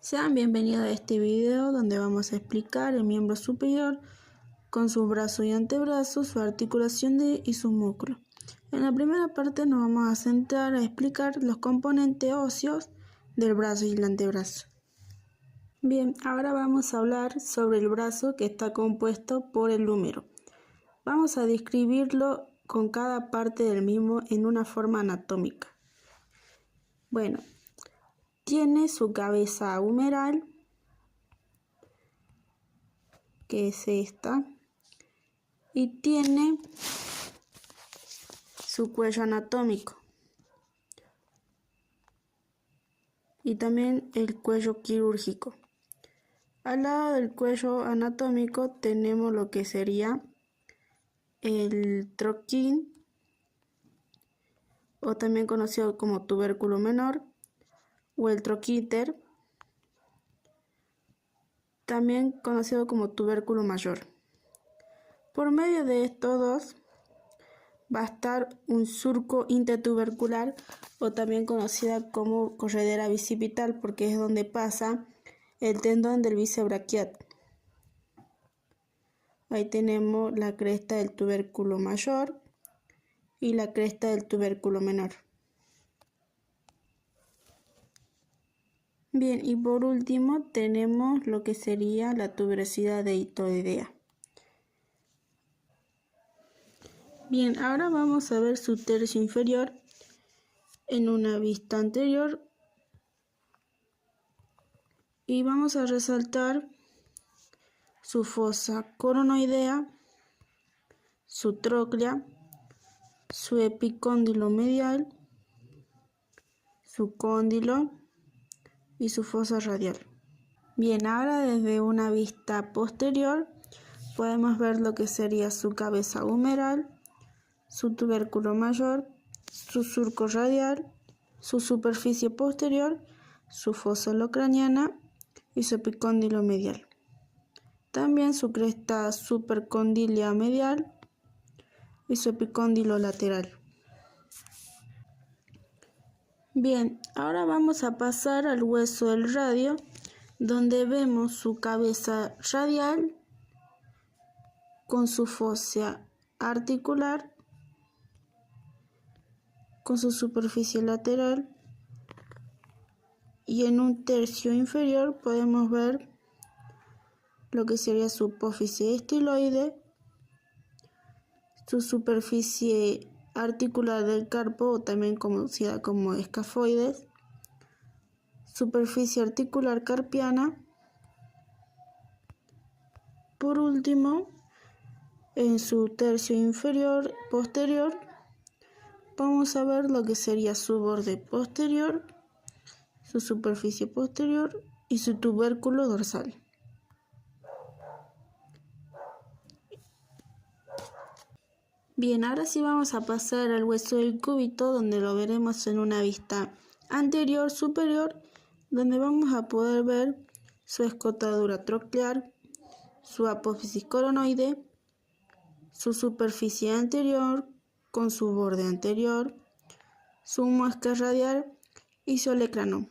Sean bienvenidos a este video donde vamos a explicar el miembro superior con su brazo y antebrazo, su articulación y sus músculos. En la primera parte nos vamos a centrar a explicar los componentes óseos del brazo y el antebrazo. Bien, ahora vamos a hablar sobre el brazo, que está compuesto por el húmero. Vamos a describirlo con cada parte del mismo en una forma anatómica. Bueno, tiene su cabeza humeral, que es esta, y tiene su cuello anatómico y también el cuello quirúrgico. Al lado del cuello anatómico tenemos lo que sería el troquín, o también conocido como tubérculo menor, o el troquíter, también conocido como tubérculo mayor. Por medio de estos dos va a estar un surco intertubercular, o también conocida como corredera bicipital, porque es donde pasa el tendón del bíceps braquial. Ahí tenemos la cresta del tubérculo mayor y la cresta del tubérculo menor. Bien, y por último tenemos lo que sería la tuberosidad deltoidea. Bien, ahora vamos a ver su tercio inferior en una vista anterior y vamos a resaltar su fosa coronoidea, su tróclea, su epicóndilo medial, su cóndilo y su fosa radial. Bien, ahora desde una vista posterior podemos ver lo que sería su cabeza humeral, su tubérculo mayor, su surco radial, su superficie posterior, su fosa holocraniana y su epicóndilo medial. También su cresta supercondilia medial y su epicóndilo lateral. Bien, ahora vamos a pasar al hueso del radio, donde vemos su cabeza radial con su fosa articular, con su superficie lateral, y en un tercio inferior podemos ver lo que sería su apófisis estiloide, su superficie articular del carpo, o también conocida como escafoides, superficie articular carpiana. Por último, en su tercio inferior posterior vamos a ver lo que sería su borde posterior, su superficie posterior y su tubérculo dorsal. Bien, ahora sí vamos a pasar al hueso del cúbito, donde lo veremos en una vista anterior superior, donde vamos a poder ver su escotadura troclear, su apófisis coronoide, su superficie anterior con su borde anterior, su muesca radial y su olecrano.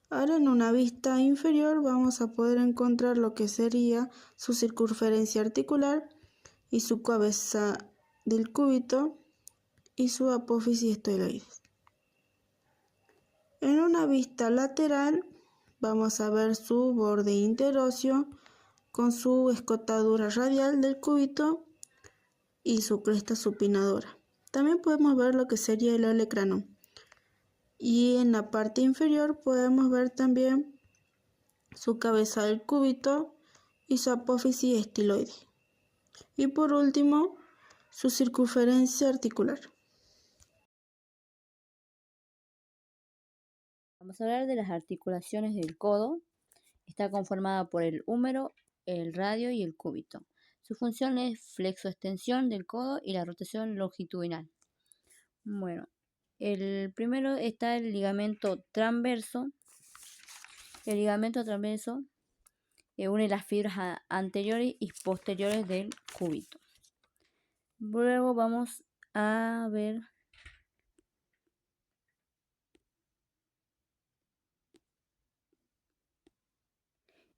Ahora en una vista inferior vamos a poder encontrar lo que sería su circunferencia articular y su cabeza del cúbito y su apófisis esteroide. En una vista lateral vamos a ver su borde interóseo con su escotadura radial del cúbito y su cresta supinadora. También podemos ver lo que sería el olecrano. Y en la parte inferior podemos ver también su cabeza del cúbito y su apófisis estiloide. Y por último, su circunferencia articular. Vamos a hablar de las articulaciones del codo. Está conformada por el húmero, el radio y el cúbito. Su función es flexoextensión del codo y la rotación longitudinal. Bueno, el primero está el ligamento transverso. El ligamento transverso une las fibras anteriores y posteriores del cúbito. Luego vamos a ver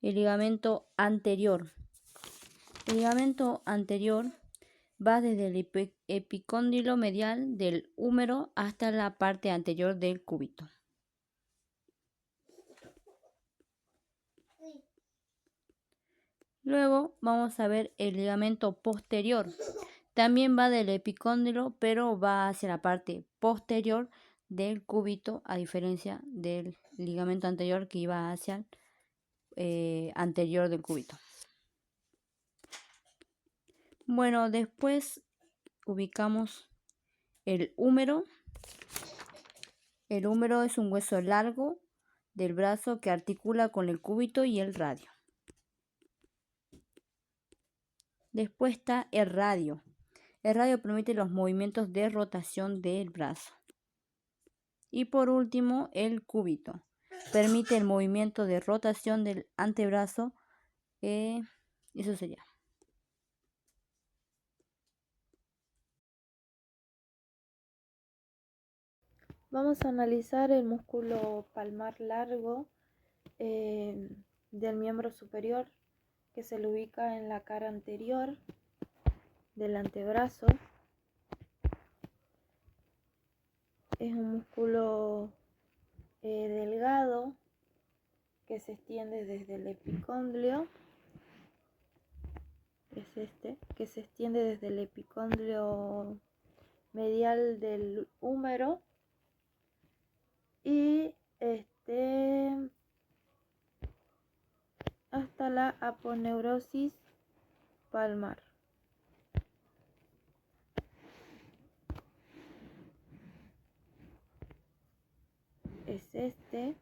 El ligamento anterior. El ligamento anterior va desde el epicóndilo medial del húmero hasta la parte anterior del cúbito. Luego vamos a ver el ligamento posterior. También va del epicóndilo, pero va hacia la parte posterior del cúbito, a diferencia del ligamento anterior que iba hacia el anterior del cúbito. Bueno, después ubicamos el húmero. El húmero es un hueso largo del brazo que articula con el cúbito y el radio. Después está el radio. El radio permite los movimientos de rotación del brazo. Y por último, el cúbito. Permite el movimiento de rotación del antebrazo. Eso sería. Vamos a analizar el músculo palmar largo del miembro superior, que se lo ubica en la cara anterior del antebrazo. Es un músculo delgado que se extiende desde el epicóndilo. Es este, que se extiende desde el epicóndilo medial del húmero y hasta la aponeurosis palmar. Es este,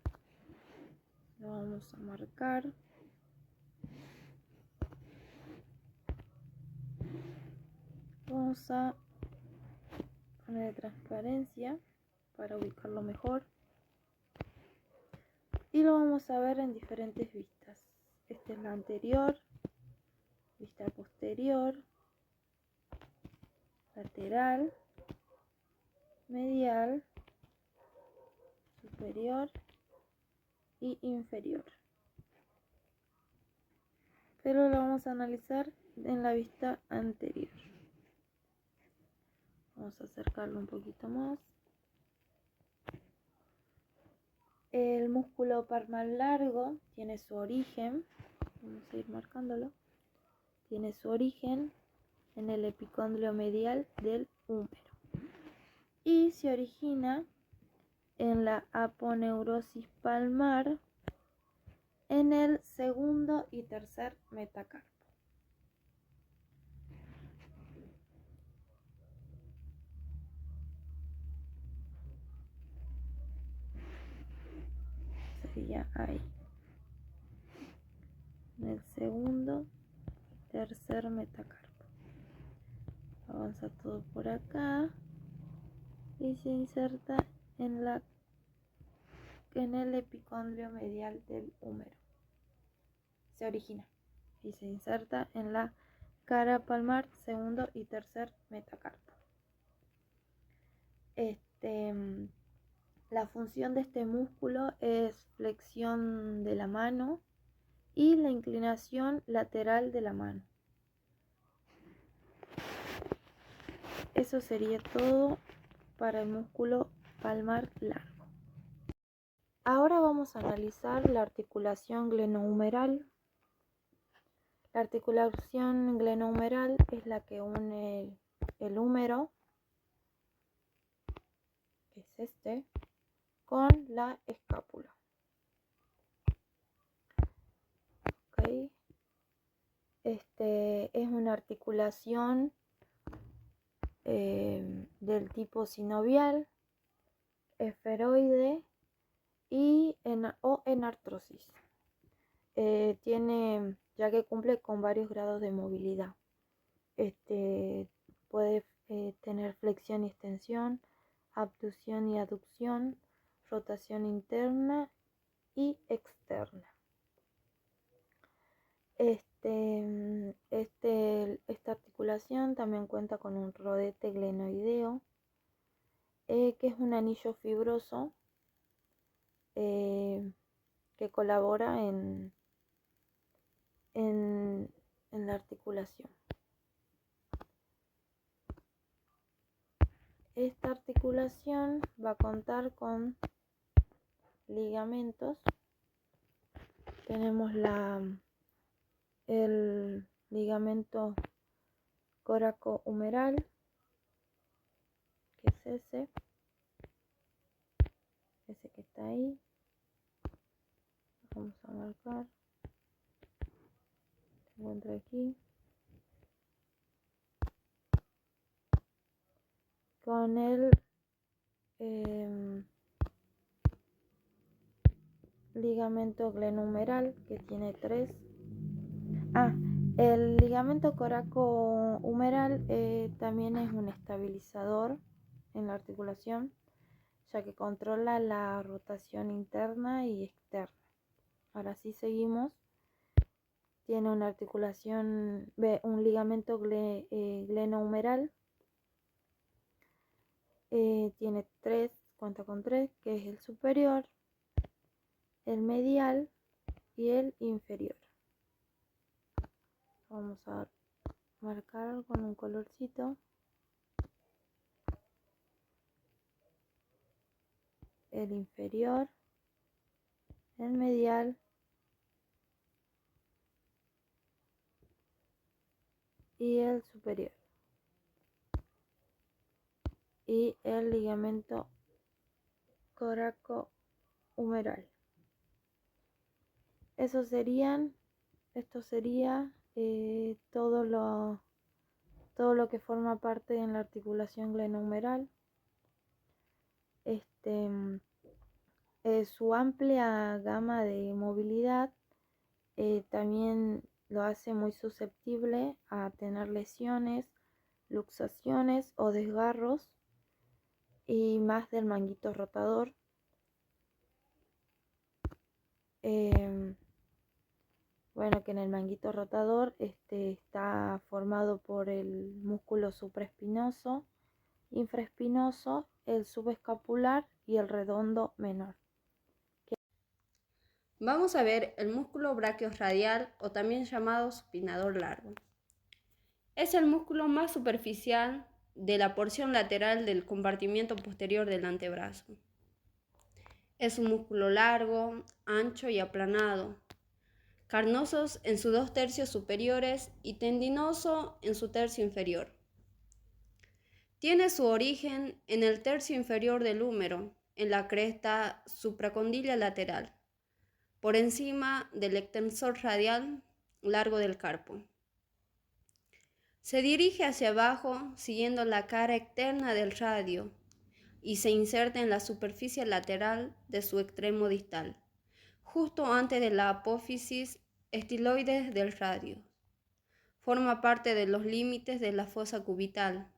lo vamos a marcar. Vamos a poner transparencia para ubicarlo mejor. Y lo vamos a ver en diferentes vistas. Esta es la anterior, vista posterior, lateral, medial, superior y inferior. Pero lo vamos a analizar en la vista anterior. Vamos a acercarlo un poquito más. El músculo palmar largo tiene su origen, vamos a ir marcándolo, tiene su origen en el epicóndilo medial del húmero y se origina en la aponeurosis palmar en el segundo y tercer metacarpo. Sería ahí, en el segundo y tercer metacarpo. Avanza todo por acá y se inserta en el epicóndilo medial del húmero. Se origina y se inserta en la cara palmar, segundo y tercer metacarpo. La función de este músculo es flexión de la mano y la inclinación lateral de la mano. Eso sería todo para el músculo palmar largo. Ahora vamos a analizar la articulación glenohumeral. La articulación glenohumeral es la que une el húmero, que es este, con la escápula. Okay. Es una articulación del tipo sinovial, esferoide o en artrosis. Ya que cumple con varios grados de movilidad. Puede tener flexión y extensión, abducción y aducción, rotación interna y externa. Esta articulación también cuenta con un rodete glenoideo, que es un anillo fibroso que colabora en en la articulación. Esta articulación va a contar con ligamentos. Tenemos el ligamento coracohumeral, que es ese que está ahí. Vamos a marcar. Se encuentra aquí. Con el ligamento glenohumeral, que tiene 3. El ligamento coracohumeral también es un estabilizador en la articulación, ya que controla la rotación interna y externa. Ahora sí seguimos. Tiene una articulación, un ligamento glenohumeral. Tiene 3, cuenta con 3, que es el superior, el medial y el inferior. Vamos a marcar con un colorcito. El inferior, el medial y el superior. Y el ligamento coracohumeral. Esto sería todo lo que forma parte en la articulación glenohumeral. Su amplia gama de movilidad también lo hace muy susceptible a tener lesiones, luxaciones o desgarros, y más del manguito rotador. Bueno, que en el manguito rotador está formado por el músculo supraespinoso, infraespinoso, el subescapular y el redondo menor. Vamos a ver el músculo braquiorradial, o también llamado supinador largo. Es el músculo más superficial de la porción lateral del compartimiento posterior del antebrazo. Es un músculo largo, ancho y aplanado, carnosos en sus 2 tercios superiores y tendinoso en su tercio inferior. Tiene su origen en el tercio inferior del húmero, en la cresta supracondila lateral, por encima del extensor radial largo del carpo. Se dirige hacia abajo siguiendo la cara externa del radio y se inserta en la superficie lateral de su extremo distal, justo antes de la apófisis estiloides del radio. Forma parte de los límites de la fosa cubital.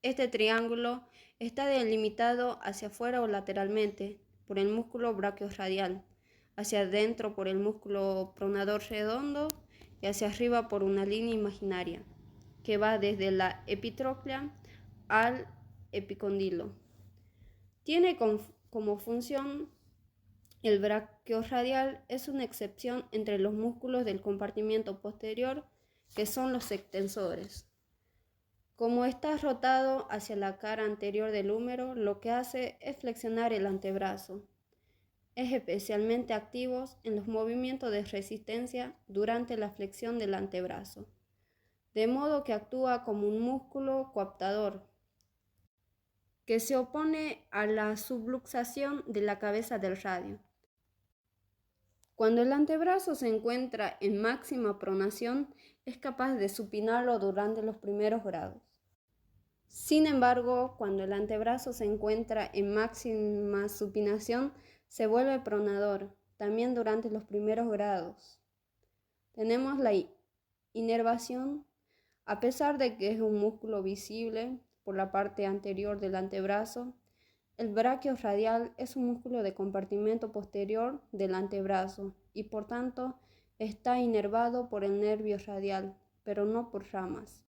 Este triángulo está delimitado hacia afuera o lateralmente por el músculo braquiorradial, hacia adentro por el músculo pronador redondo y hacia arriba por una línea imaginaria que va desde la epitróclea al epicondilo. Tiene como función el braquiorradial, es una excepción entre los músculos del compartimiento posterior, que son los extensores. Como está rotado hacia la cara anterior del húmero, lo que hace es flexionar el antebrazo. Es especialmente activo en los movimientos de resistencia durante la flexión del antebrazo, de modo que actúa como un músculo coaptador que se opone a la subluxación de la cabeza del radio. Cuando el antebrazo se encuentra en máxima pronación, es capaz de supinarlo durante los primeros grados. Sin embargo, cuando el antebrazo se encuentra en máxima supinación, se vuelve pronador, también durante los primeros grados. Tenemos la inervación, a pesar de que es un músculo visible por la parte anterior del antebrazo. El braquiorradial es un músculo de compartimento posterior del antebrazo y por tanto está inervado por el nervio radial, pero no por ramas.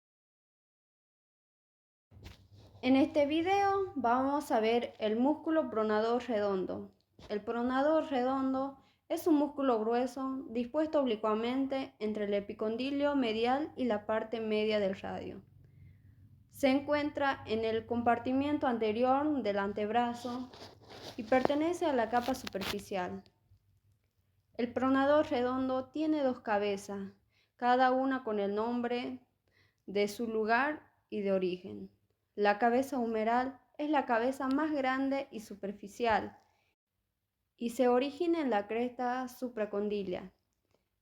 En este video vamos a ver el músculo pronador redondo. El pronador redondo Es un músculo grueso dispuesto oblicuamente entre el epicondilio medial y la parte media del radio. Se encuentra en el compartimiento anterior del antebrazo y pertenece a la capa superficial. El pronador redondo tiene dos cabezas, cada una con el nombre de su lugar y de origen. La cabeza humeral es la cabeza más grande y superficial y se origina en la cresta supracondilia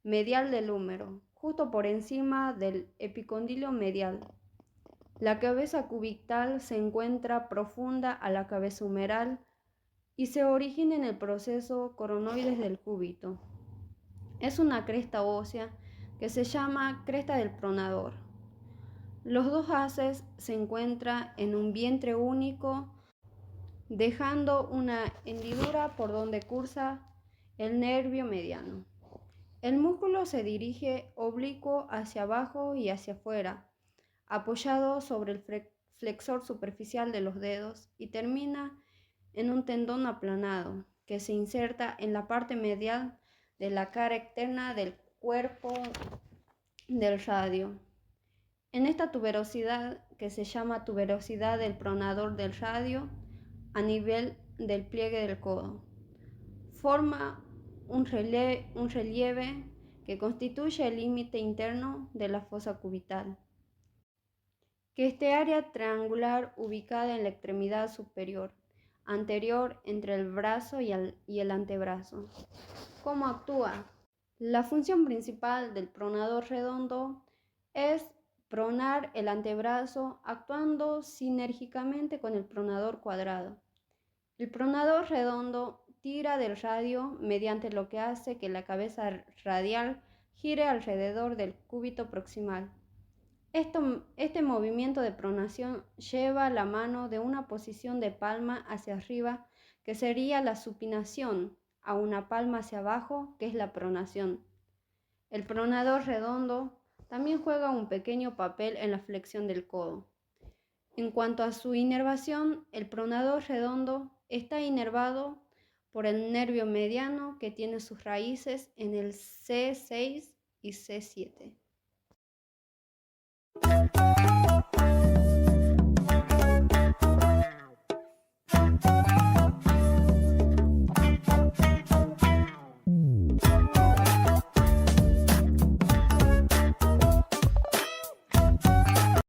medial del húmero, justo por encima del epicondilio medial. La cabeza cubital se encuentra profunda a la cabeza humeral y se origina en el proceso coronoides del cúbito. Es una cresta ósea que se llama cresta del pronador. Los dos haces se encuentran en un vientre único, dejando una hendidura por donde cursa el nervio mediano. El músculo se dirige oblicuo hacia abajo y hacia afuera, apoyado sobre el flexor superficial de los dedos y termina en un tendón aplanado que se inserta en la parte medial de la cara externa del cuerpo del radio. En esta tuberosidad, que se llama tuberosidad del pronador del radio, a nivel del pliegue del codo, forma un relieve que constituye el límite interno de la fosa cubital, que es área triangular ubicada en la extremidad superior, anterior entre el brazo y el antebrazo. ¿Cómo actúa? La función principal del pronador redondo es pronar el antebrazo actuando sinérgicamente con el pronador cuadrado. El pronador redondo tira del radio mediante lo que hace que la cabeza radial gire alrededor del cúbito proximal. Este movimiento de pronación lleva la mano de una posición de palma hacia arriba, que sería la supinación, a una palma hacia abajo, que es la pronación. El pronador redondo también juega un pequeño papel en la flexión del codo. En cuanto a su inervación, el pronador redondo está inervado por el nervio mediano, que tiene sus raíces en el C6 y C7.